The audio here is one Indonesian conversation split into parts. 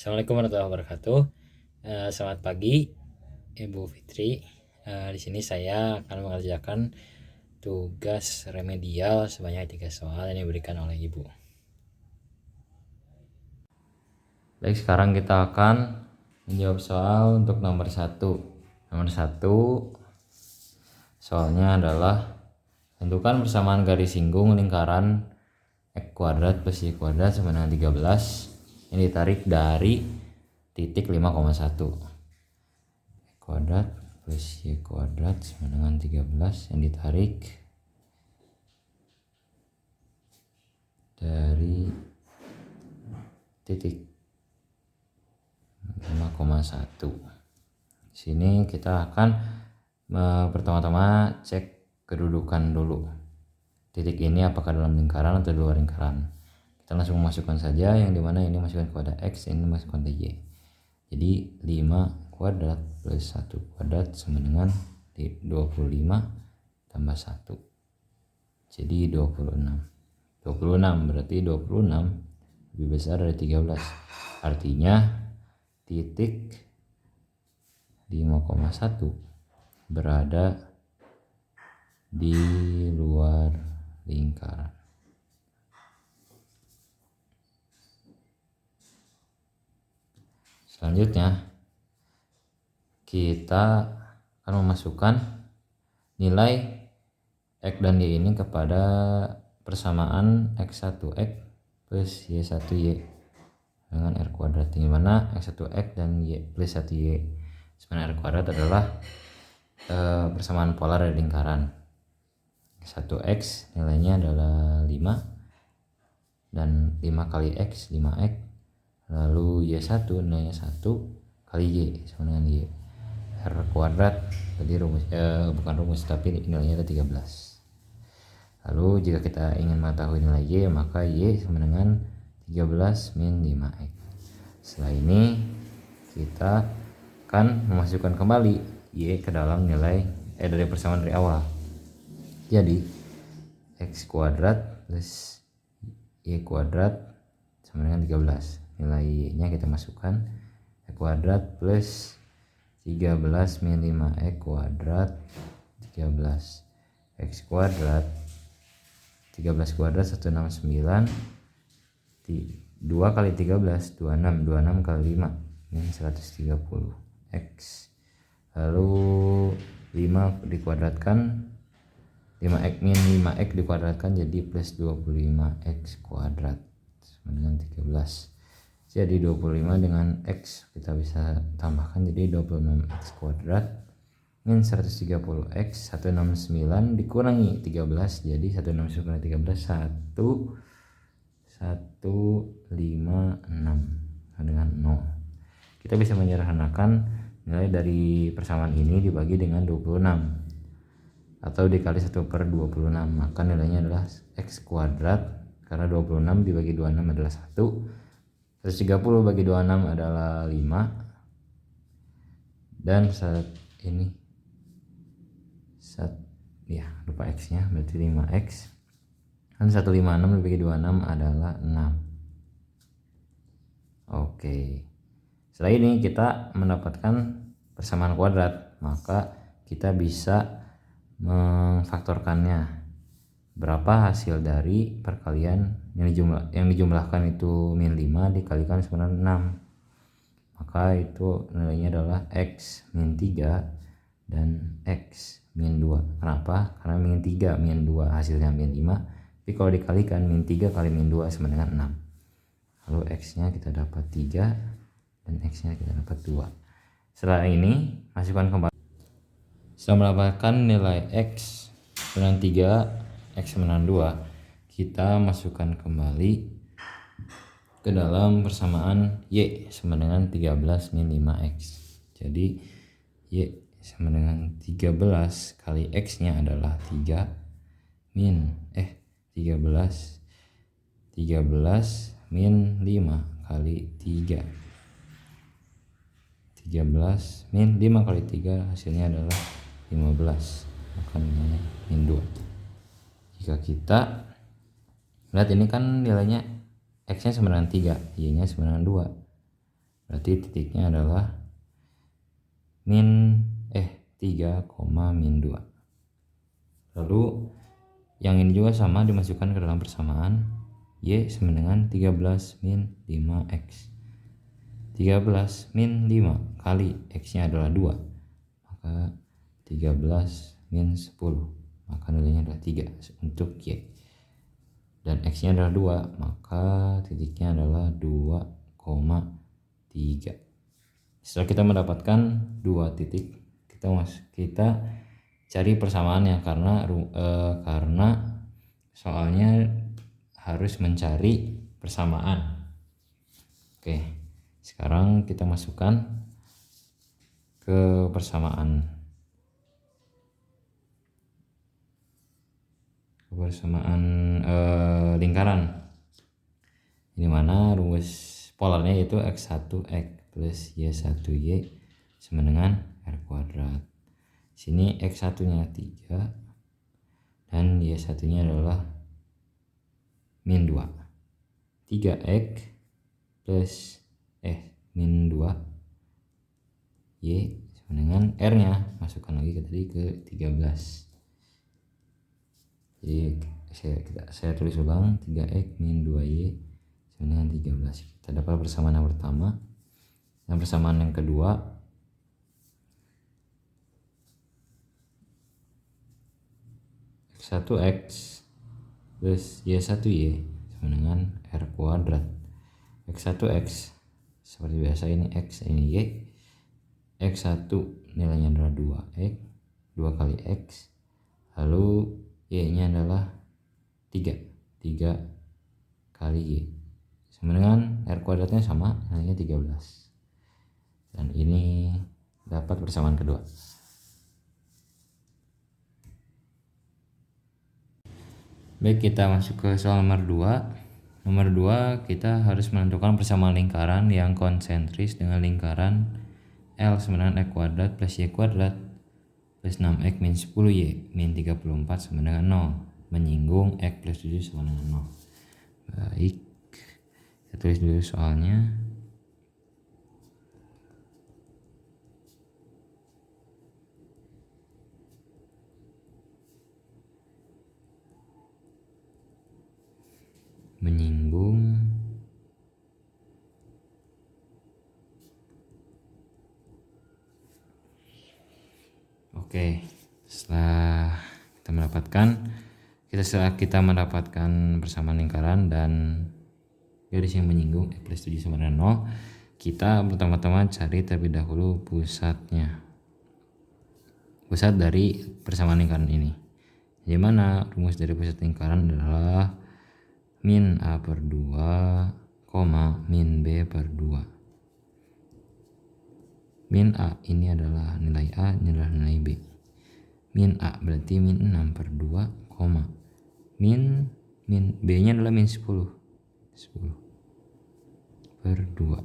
Assalamualaikum warahmatullahi wabarakatuh. Selamat pagi, Ibu Fitri. Di sini saya akan mengerjakan tugas remedial sebanyak 3 soal yang diberikan oleh Ibu. Baik, sekarang kita akan menjawab soal untuk nomor 1. Nomor 1 soalnya adalah tentukan persamaan garis singgung lingkaran x kuadrat plus y kuadrat sama dengan 13 yang ditarik dari titik 5,1. X kuadrat plus y kuadrat sama dengan 13 yang ditarik dari titik 5,1. Sini kita akan pertama-tama cek kedudukan dulu. Titik ini apakah dalam lingkaran atau di luar lingkaran. Kita langsung masukkan saja, yang dimana ini masukkan kepada x, ini masukkan ke y. Jadi 5 kuadrat plus 1 kuadrat sama dengan 25 tambah 1. Jadi 26. 26 berarti 26 lebih besar dari 13. Artinya titik 5,1 berada di luar lingkaran. Selanjutnya kita akan memasukkan nilai x dan y ini kepada persamaan x1x plus y1y dengan r kuadrat, di mana x1x dan y plus 1y sama r kuadrat adalah persamaan polar dari lingkaran. 1x nilainya adalah 5 dan 5 kali x 5x, lalu y1 nilainya 1 kali y sama dengan y. R kuadrat tadi rumus bukan rumus tapi nilainya ada 13. Lalu jika kita ingin mengetahui nilai y, maka y sama dengan 13 min 5x. Setelah ini kita akan memasukkan kembali y ke dalam nilai dari persamaan dari awal. Jadi x kuadrat plus y kuadrat sama dengan 13. Nilai y-nya kita masukkan, x kuadrat plus 13 min 5x kuadrat 13. X kuadrat 13 kuadrat 169, 2 kali 13 26, 26 kali 5 min 130 x. Lalu 5 dikuadratkan, 5x min 5x dikuadratkan jadi plus 25x kuadrat sama dengan 13. Jadi 25 dengan x kita bisa tambahkan jadi 26x kuadrat min 130x. 169 dikurangi 13 jadi 169 kurangi 13 156 dengan 0. Kita bisa menyederhanakan nilai dari persamaan ini dibagi dengan 26 atau dikali 1/26, maka nilainya adalah x kuadrat, karena 26 dibagi 26 adalah 1, 130 bagi 26 adalah 5, dan saat ini lupa x nya berarti 5x, dan 156 dibagi 26 adalah 6. Oke, setelah ini kita mendapatkan persamaan kuadrat, maka kita bisa memfaktorkannya. Berapa hasil dari perkalian yang dijumlahkan itu min 5 dikalikan dengan 6, maka itu nilainya adalah x min 3 dan x min 2. Kenapa? Karena min 3 min 2 hasilnya min 5, tapi kalau dikalikan min 3 kali min 2 sama dengan 6. Lalu x nya kita dapat 3 dan x nya kita dapat 2. Setelah ini masukkan kembali. Setelah mendapatkan nilai x dengan 3, x sama dengan 2, kita masukkan kembali ke dalam persamaan y sama dengan 13 min 5x. Jadi y sama dengan 13 kali x nya adalah 3 min 13 min 5 kali 3. 13 min 5 kali 3 hasilnya adalah 15, maka nilainya min 2. Jika kita lihat ini kan nilainya x nya sama dengan 3, y nya sama dengan 2, berarti titiknya adalah min 3, min 2. Lalu yang ini juga sama, dimasukkan ke dalam persamaan. Y sama dengan 13 min 5x. 13 min 5 kali x nya adalah 2, maka 13 min 10, maka nilainya adalah 3 untuk y. Dan x nya adalah 2, maka titiknya adalah 2,3. Setelah kita mendapatkan 2 titik, kita cari persamaannya, karena soalnya harus mencari persamaan. Oke, sekarang kita masukkan ke persamaan lingkaran, ini mana rumus polarnya yaitu x1x plus y1y sama dengan r kuadrat. Sini x1 nya 3 dan y1 nya adalah min 2. 3x plus min 2 y sama dengan r nya, masukkan lagi ke 13. Jadi saya tulis ulang, 3x min 2y sama dengan 13. Kita dapat persamaan yang pertama. Dan persamaan yang kedua, x1x plus y1y sama dengan r kuadrat. x1x seperti biasa, ini x, ini y. x1 nilainya adalah 2x, 2 kali x, lalu y nya adalah 3 kali y sama dengan r kuadratnya sama, nilainya 13. Dan ini dapat persamaan kedua. Baik, kita masuk ke soal nomor 2. Nomor 2, kita harus menentukan persamaan lingkaran yang konsentris dengan lingkaran L sama dengan x kuadrat plus y kuadrat plus 6x min 10y min 34 sama dengan 0, menyinggung x plus 7 sama dengan 0. Baik, kita tulis dulu soalnya. Menyinggung Oke, setelah kita mendapatkan persamaan lingkaran dan garis yang menyinggung x plus 7 sama dengan 0, kita pertama-tama cari terlebih dahulu pusat dari persamaan lingkaran ini. Di mana rumus dari pusat lingkaran adalah min a per 2, min b per 2. Min A ini adalah nilai A, ini adalah nilai B. Min A berarti min 6 per 2, min B nya adalah min 10 per 2.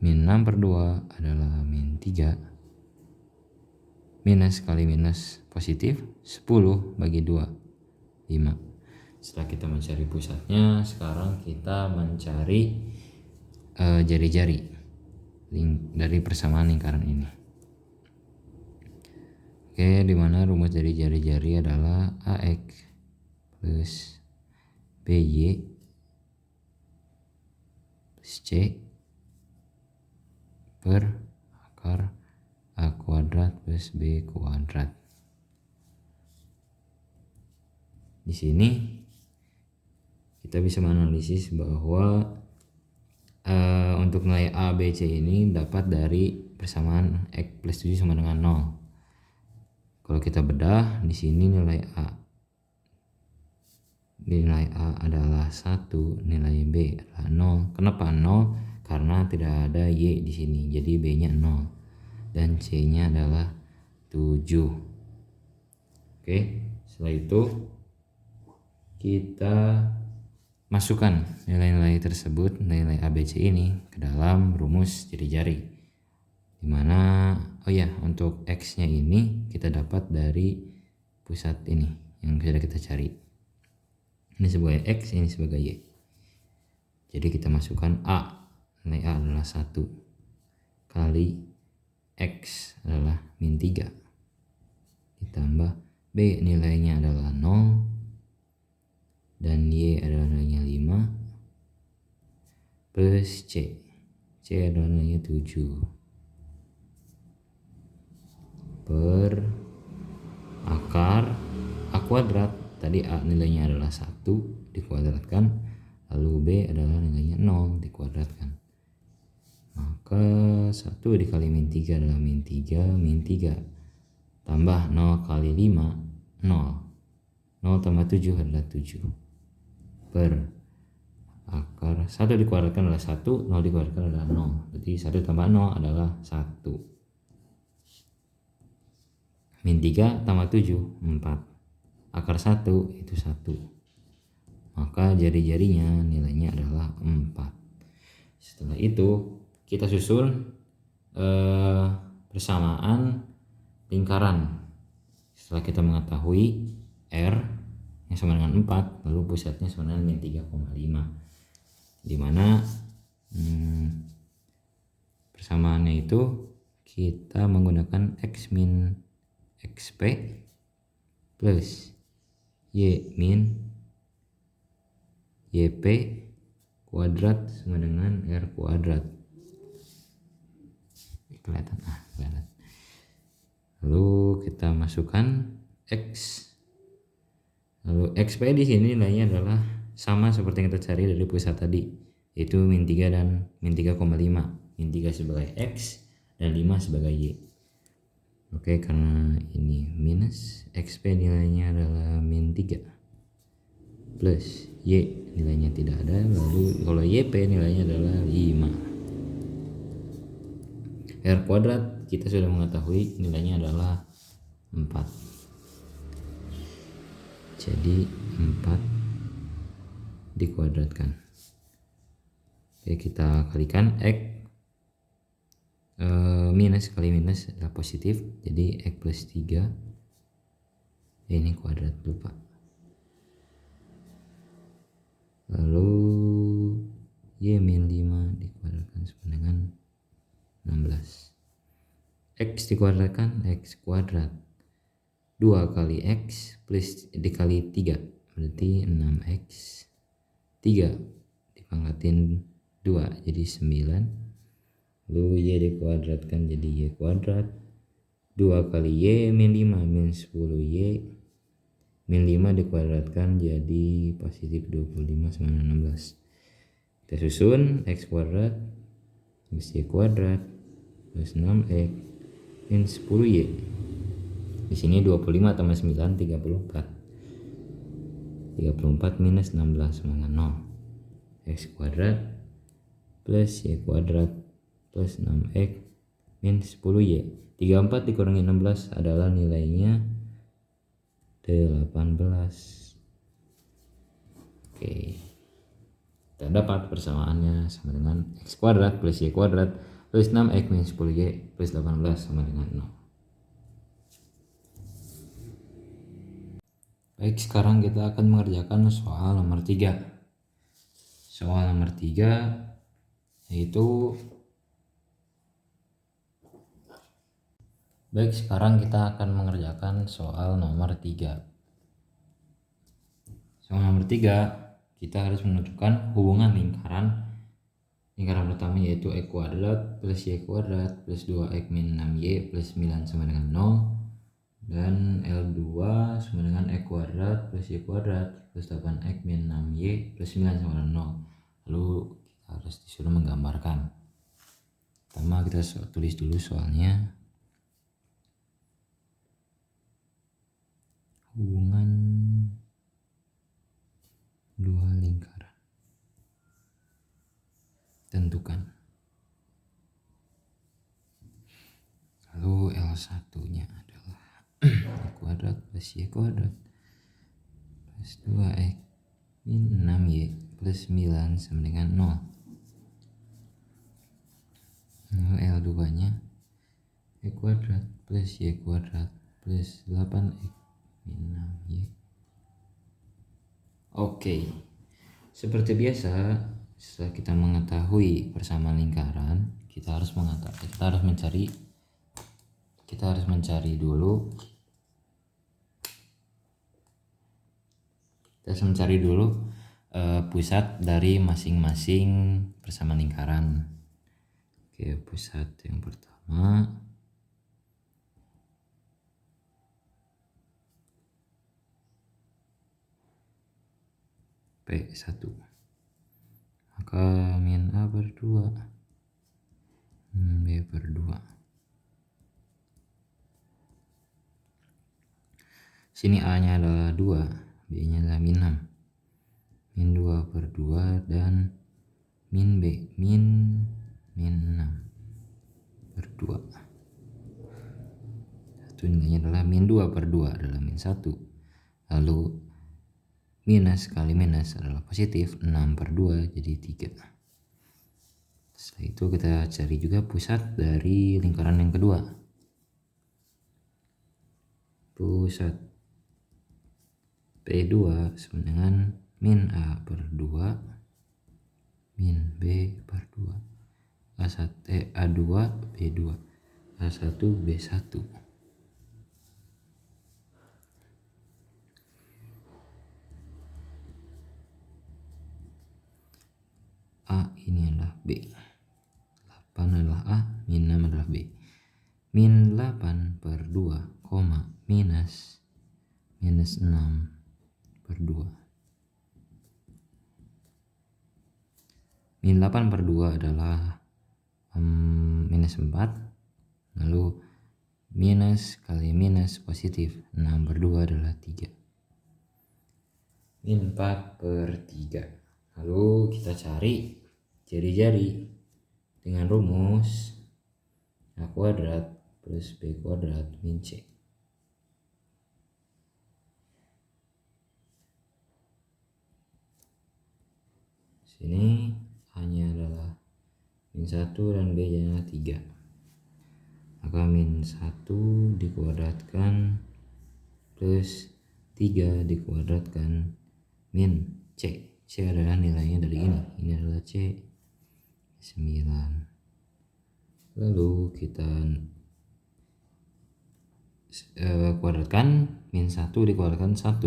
Min 6 per 2 adalah min 3. Minus kali minus positif, 10 bagi 2, 5. Setelah kita mencari pusatnya, sekarang kita mencari jari-jari dari persamaan lingkaran ini. Oke, dimana rumus dari jari-jari adalah AX plus BY plus C per akar A kuadrat plus B kuadrat. Di sini kita bisa menganalisis bahwa untuk nilai A, B, C ini dapat dari persamaan X plus 7 sama dengan 0. Kalau kita bedah, di sini nilai A adalah 1, nilai B adalah 0. Kenapa 0? Karena tidak ada Y di sini, jadi B nya 0 dan C nya adalah 7. Oke, setelah itu kita masukkan nilai-nilai tersebut, nilai ABC ini ke dalam rumus jari-jari. Dimana untuk X nya ini kita dapat dari pusat ini yang sudah kita cari. Ini sebagai X, ini sebagai Y. Jadi kita masukkan A, nilai A adalah 1 kali X adalah min 3 ditambah B nilainya adalah 0 dan Y adalah nilainya 5 plus C adalah nilainya 7 per akar A kuadrat. Tadi A nilainya adalah 1 dikuadratkan, lalu B adalah nilainya 0 dikuadratkan. Maka 1 dikali min 3 adalah min 3 tambah 0 kali 5 0 tambah 7 adalah 7 per akar 1 dikuadratkan adalah 1, 0 dikuadratkan adalah 0. Berarti 1 tambah 0 adalah 1. Min 3 tambah 7 4. Akar 1 itu 1. Maka jari-jarinya nilainya adalah 4. Setelah itu kita susun persamaan lingkaran. Setelah kita mengetahui R yang sama dengan 4, lalu pusatnya sama dengan min 3,5, dimana persamaannya itu kita menggunakan X min XP plus Y min YP kuadrat sama dengan R kuadrat. Kelihatan? Kelihatan. Lalu kita masukkan X. Lalu XP di sini nilainya adalah sama seperti yang kita cari dari pusat tadi, yaitu min 3 dan min 3,5. Min 3 sebagai X dan 5 sebagai Y. Oke, karena ini minus, XP nilainya adalah min 3 plus Y nilainya tidak ada, lalu kalau YP nilainya adalah 5. R kuadrat kita sudah mengetahui nilainya adalah 4. Jadi 4 dikuadratkan. Oke, kita kalikan X minus kali minus adalah positif, jadi X plus 3. Ini kuadrat, lupa. Lalu Y min 5 dikuadratkan sama dengan 16. X dikuadratkan X kuadrat 2 kali X plus dikali 3 berarti 6X, 3 dipangkatin 2 jadi 9, lalu Y dikuadratkan jadi Y kuadrat 2 kali Y min 5 min 10Y min 5 dikuadratkan jadi positif 25 sama 16. Kita susun X kuadrat plus Y kuadrat plus 6X min 10Y. Di sini 25 tambah 9 34. 34 minus 16 sama dengan 0. X kuadrat plus Y kuadrat plus 6X min 10Y. 34 dikurangi 16 adalah nilainya 18. Oke. Kita dapat persamaannya sama dengan X kuadrat plus Y kuadrat plus 6X min 10Y plus 18 sama dengan 0. Baik, sekarang kita akan mengerjakan soal nomor 3. Soal nomor 3 yaitu Baik, sekarang kita akan mengerjakan soal nomor 3. Soal nomor 3 kita harus menentukan hubungan lingkaran pertama yaitu X kuadrat plus Y kuadrat plus 2X min 6Y plus 9 sama dengan 0, dan L2 sama dengan X kuadrat plus Y kuadrat plus 8X min 6Y plus 9 sama dengan 0. Lalu kita harus disuruh menggambarkan. Pertama kita tulis dulu soalnya. Hubungan dua lingkaran. Tentukan. Lalu L1 nya adalah Y kuadrat plus Y kuadrat plus 2X min 6Y plus 9 sama dengan 0. Lalu L2 nya Y kuadrat plus Y kuadrat plus 8X min 6Y. Oke, seperti biasa Setelah kita mengetahui persamaan lingkaran, kita harus mencari dulu pusat dari masing-masing persamaan lingkaran. Oke, pusat yang pertama P1, maka min A per 2 B per 2. Sini A nya adalah 2, B nya adalah min 6, min 2 per 2 dan min B min 6 per 2. Satu nilainya adalah min 2 per 2 adalah min 1. Lalu minus kali minus adalah positif, 6 per 2 jadi 3. Setelah itu kita cari juga pusat dari lingkaran yang kedua. Pusat P2 sama dengan min A per 2 min B per 2 A2 B2 A1 B1. A ini adalah B, 8 adalah A, min 6 adalah B. Min 8 per 2, minus 6 per 2. Min 8 per 2 adalah minus 4. Lalu minus kali minus positif, 6 per 2 adalah 3. Min 4 per 3. Lalu kita cari jari-jari dengan rumus A kuadrat plus B kuadrat min C. Sini A nya adalah min 1 dan B nya adalah 3. Maka min 1 dikuadratkan plus 3 dikuadratkan min C. C adalah nilainya dari ini adalah C 9. Lalu kita kuadratkan, min 1 dikuadratkan 1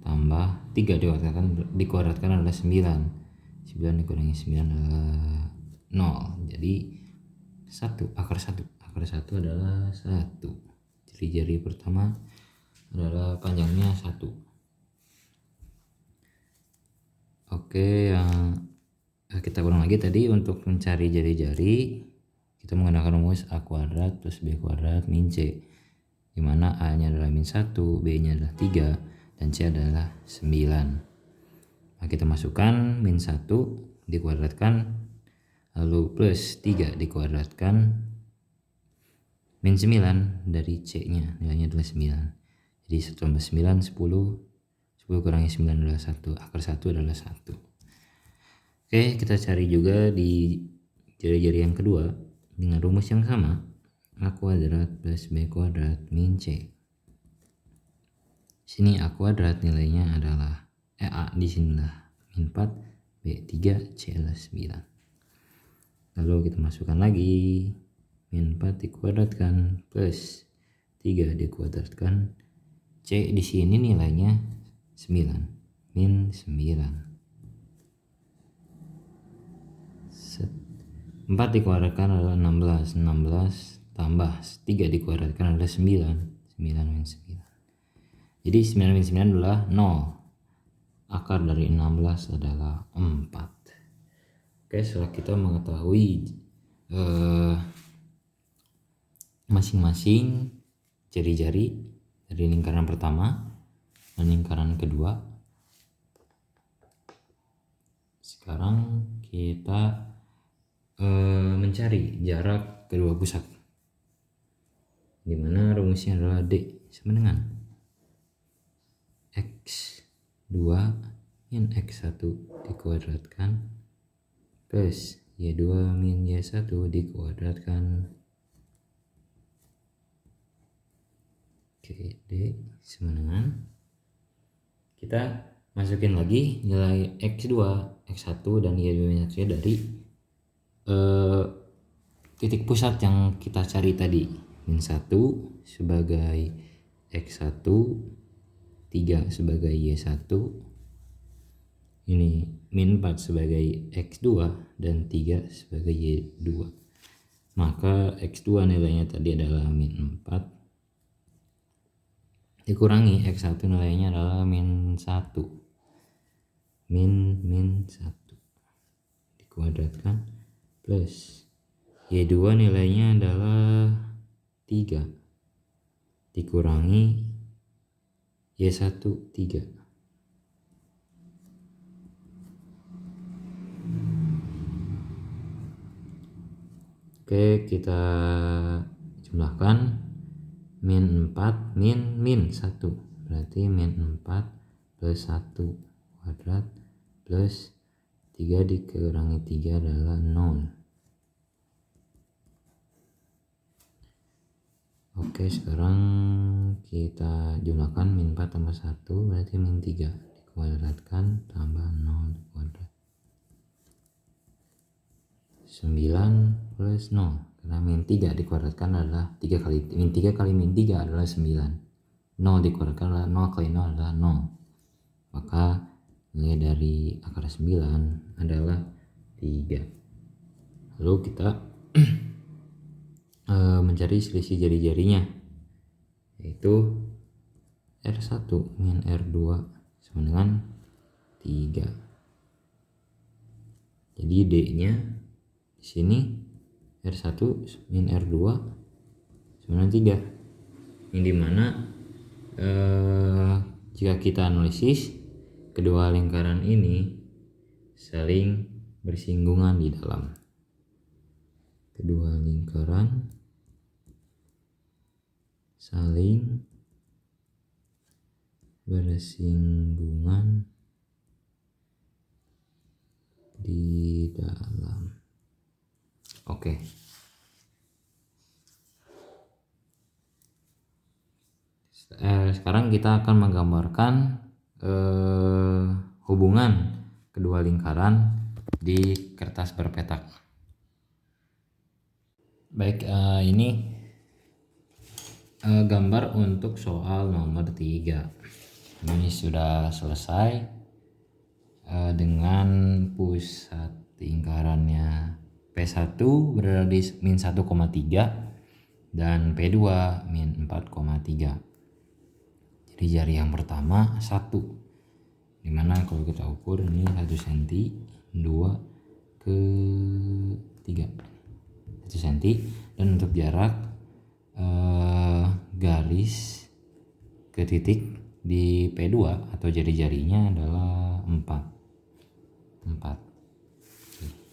tambah 3 dikuadratkan adalah 9 dikurangi 9 adalah 0, jadi 1 akar 1 adalah 1. Jadi jari pertama adalah panjangnya 1. Oke, yang kita ulang lagi tadi. Untuk mencari jari-jari kita menggunakan rumus A kuadrat plus B kuadrat min C, dimana A nya adalah min 1, B nya adalah 3 dan C adalah 9. Nah, kita masukkan min 1 dikuadratkan lalu plus 3 dikuadratkan min 9 dari C nya, nilainya adalah 9. Jadi 1 tambah 9 10 kurangi 9 adalah 1, akar 1 adalah 1. Oke, kita cari juga di jari-jari yang kedua dengan rumus yang sama, A kuadrat plus B kuadrat min C. Sini A kuadrat nilainya adalah A di sinilah min 4, B 3, C adalah 9. Lalu kita masukkan lagi, min 4 dikuadratkan plus 3 dikuadratkan C di sini nilainya 9, min 9. 4 dikuadratkan adalah 16 tambah 3 dikuadratkan adalah 9 min 9. Jadi 9 min 9 adalah 0. Akar dari 16 adalah 4. Oke, setelah kita mengetahui masing-masing jari-jari dari lingkaran pertama dan lingkaran kedua, sekarang kita mencari jarak kedua pusat, dimana rumusnya adalah D sama dengan X2 min X1 dikuadratkan plus Y2 min Y1 dikuadratkan. Oke, D sama dengan, kita masukin lagi nilai X2, X1 dan Y2 dari titik pusat yang kita cari tadi. Min 1 sebagai X1, 3 sebagai Y1, ini min 4 sebagai X2 dan 3 sebagai Y2. Maka X2 nilainya tadi adalah min 4 dikurangi X1 nilainya adalah min 1, min 1 dikuadratkan plus Y2 nilainya adalah 3 dikurangi Y1 3. Oke, kita jumlahkan. Min 4 min 1 berarti min 4 plus 1 kuadrat plus 3 dikurangi 3 adalah 0. Oke, sekarang kita jumlahkan min 4 tambah 1 berarti min 3 dikuadratkan tambah 0 kuadrat 9 plus 0, karena min 3 dikuadratkan adalah 3 kali min 3 kali min 3 adalah 9. 0 dikuadratkan adalah 0 kali 0 adalah 0. Maka nilai dari akar 9 adalah 3. Lalu kita mencari selisih jari-jarinya, yaitu R1 min R2 sama dengan 3. Jadi D-nya di sini R1 min R2 sama dengan 3, yang dimana jika kita analisis kedua lingkaran ini saling bersinggungan di dalam. Kedua lingkaran saling bersinggungan di dalam. Oke. Sekarang kita akan menggambarkan hubungan kedua lingkaran di kertas berpetak. Baik, ini gambar untuk soal nomor 3. Ini sudah selesai dengan pusat lingkarannya P1 berada di min 1,3 dan P2 min 4,3. Jadi jari yang pertama 1, dimana kalau kita ukur ini 1 cm, 2 ke 3 1 cm, dan untuk jarak garis ke titik di P2 atau jari-jarinya adalah 4.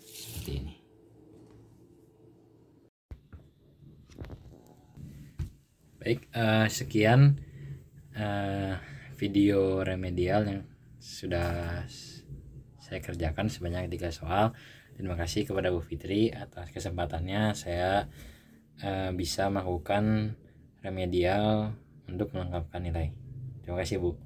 Seperti ini. Baik, sekian video remedial yang sudah saya kerjakan sebanyak 3 soal. Terima kasih kepada Bu Fitri atas kesempatannya saya bisa melakukan remedial untuk melengkapkan nilai. Terima kasih Bu.